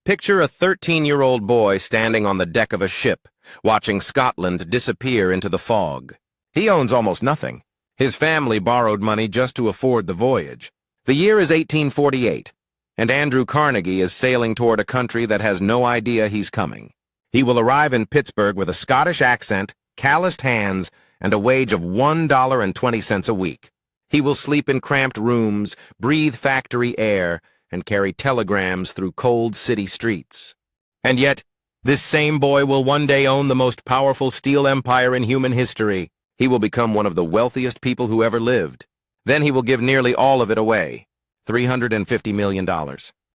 Picture a 13-year-old boy standing on the deck of a ship, watching Scotland disappear into the fog. He owns almost nothing. His family borrowed money just to afford the voyage. The year is 1848, and Andrew Carnegie is sailing toward a country that has no idea he's coming. He will arrive in Pittsburgh with a Scottish accent, calloused hands, and a wage of $1.20 a week. He will sleep in cramped rooms, breathe factory air, and carry telegrams through cold city streets. And yet, this same boy will one day own the most powerful steel empire in human history. He will become one of the wealthiest people who ever lived. Then he will give nearly all of it away, $350 million.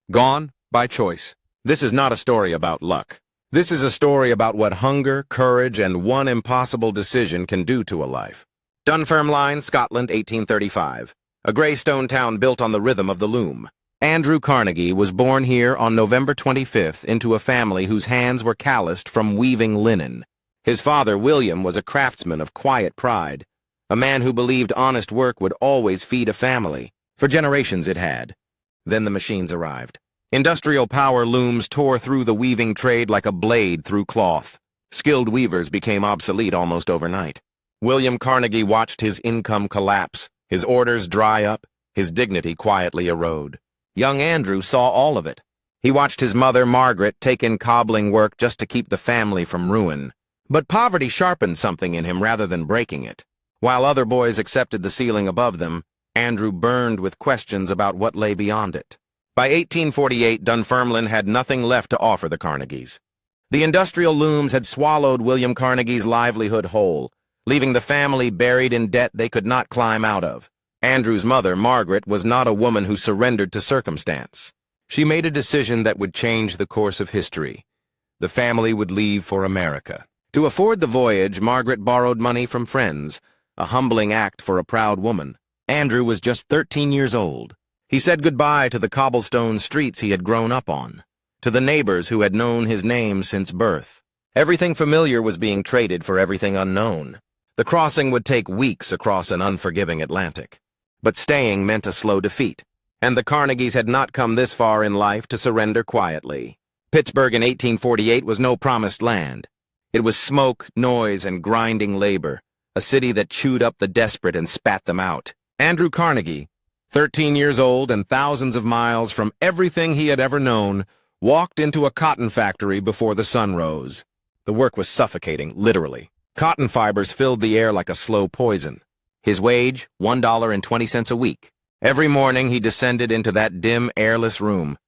Gone by choice. This is not a story about luck. This is a story about what hunger, courage, and one impossible decision can do to a life. Dunfermline, Scotland, 1835. A grey stone town built on the rhythm of the loom. Andrew Carnegie was born here on November 25th into a family whose hands were calloused from weaving linen. His father, William, was a craftsman of quiet pride, a man who believed honest work would always feed a family. For generations it had. Then the machines arrived. Industrial power looms tore through the weaving trade like a blade through cloth. Skilled weavers became obsolete almost overnight. William Carnegie watched his income collapse, his orders dry up, his dignity quietly erode. Young Andrew saw all of it. He watched his mother, Margaret, take in cobbling work just to keep the family from ruin. But poverty sharpened something in him rather than breaking it. While other boys accepted the ceiling above them, Andrew burned with questions about what lay beyond it. By 1848, Dunfermline had nothing left to offer the Carnegies. The industrial looms had swallowed William Carnegie's livelihood whole, leaving the family buried in debt they could not climb out of. Andrew's mother, Margaret, was not a woman who surrendered to circumstance. She made a decision that would change the course of history. The family would leave for America. To afford the voyage, Margaret borrowed money from friends, a humbling act for a proud woman. Andrew was just 13 years old. He said goodbye to the cobblestone streets he had grown up on, to the neighbors who had known his name since birth. Everything familiar was being traded for everything unknown. The crossing would take weeks across an unforgiving Atlantic. But staying meant a slow defeat, and the Carnegies had not come this far in life to surrender quietly. Pittsburgh in 1848 was no promised land. It was smoke, noise, and grinding labor, a city that chewed up the desperate and spat them out. Andrew Carnegie, 13 years old and thousands of miles from everything he had ever known, walked into a cotton factory before the sun rose. The work was suffocating, literally. Cotton fibers filled the air like a slow poison. His wage, $1.20 a week. Every morning he descended into that dim, airless room,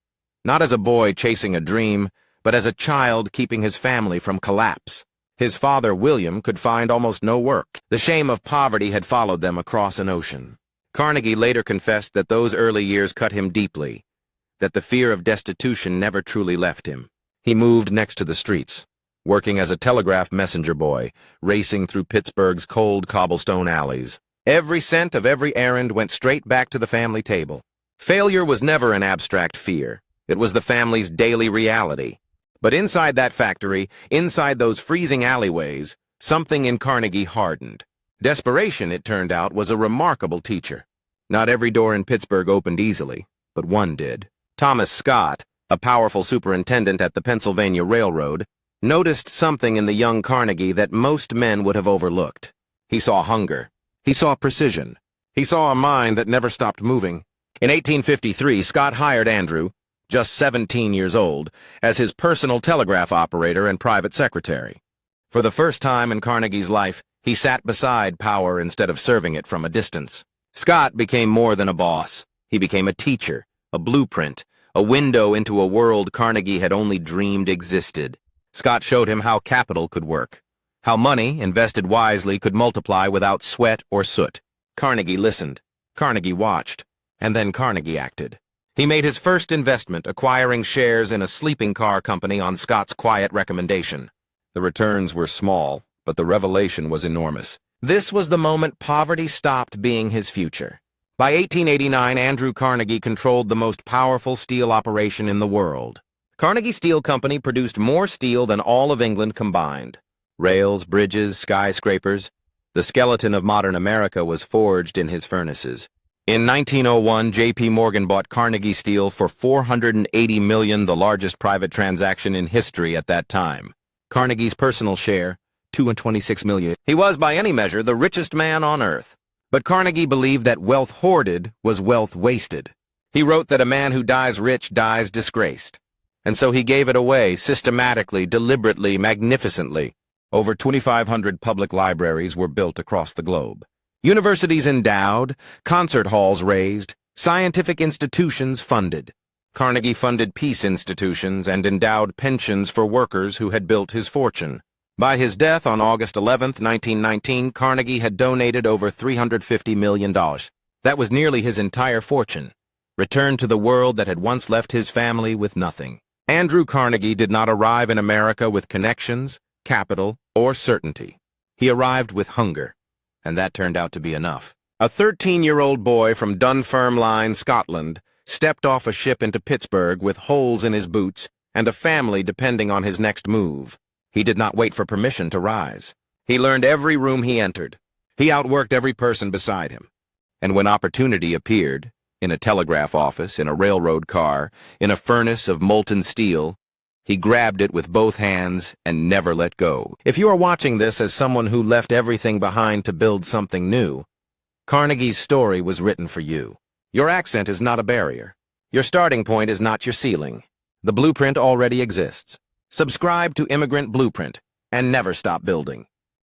not as a boy chasing a dream, but as a child keeping his family from collapse. His father, William, could find almost no work. The shame of poverty had followed them across an ocean. Carnegie later confessed that those early years cut him deeply, that the fear of destitution never truly left him. He moved next to the streets, working as a telegraph messenger boy, racing through Pittsburgh's cold cobblestone alleys. Every cent of every errand went straight back to the family table. Failure was never an abstract fear. It was the family's daily reality. But inside that factory, inside those freezing alleyways, something in Carnegie hardened. Desperation, it turned out, was a remarkable teacher. Not every door in Pittsburgh opened easily, but one did. Thomas Scott, a powerful superintendent at the Pennsylvania Railroad, noticed something in the young Carnegie that most men would have overlooked. He saw hunger. He saw precision. He saw a mind that never stopped moving. In 1853, Scott hired Andrew, just 17 years old, as his personal telegraph operator and private secretary. For the first time in Carnegie's life, he sat beside power instead of serving it from a distance. Scott became more than a boss. He became a teacher, a blueprint, a window into a world Carnegie had only dreamed existed. Scott showed him how capital could work, how money, invested wisely, could multiply without sweat or soot. Carnegie listened. Carnegie watched. And then Carnegie acted. He made his first investment, acquiring shares in a sleeping car company on Scott's quiet recommendation. The returns were small, but the revelation was enormous. This was the moment poverty stopped being his future. By 1889, Andrew Carnegie controlled the most powerful steel operation in the world. Carnegie Steel Company produced more steel than all of England combined. Rails, bridges, skyscrapers. The skeleton of modern America was forged in his furnaces. In 1901, J.P. Morgan bought Carnegie Steel for $480 million, the largest private transaction in history at that time. Carnegie's personal share, $226 million. He was, by any measure, the richest man on earth. But Carnegie believed that wealth hoarded was wealth wasted. He wrote that a man who dies rich dies disgraced. And so he gave it away systematically, deliberately, magnificently. Over 2,500 public libraries were built across the globe. Universities endowed, concert halls raised, scientific institutions funded. Carnegie funded peace institutions and endowed pensions for workers who had built his fortune. By his death on August 11, 1919, Carnegie had donated over $350 million. That was nearly his entire fortune, returned to the world that had once left his family with nothing. Andrew Carnegie did not arrive in America with connections, capital, or certainty. He arrived with hunger, and that turned out to be enough. A 13-year-old boy from Dunfermline, Scotland, stepped off a ship into Pittsburgh with holes in his boots and a family depending on his next move. He did not wait for permission to rise. He learned every room he entered. He outworked every person beside him. And when opportunity appeared, in a telegraph office, in a railroad car, in a furnace of molten steel, he grabbed it with both hands and never let go. If you are watching this as someone who left everything behind to build something new, Carnegie's story was written for you. Your accent is not a barrier. Your starting point is not your ceiling. The blueprint already exists. Subscribe to Immigrant Blueprint and never stop building.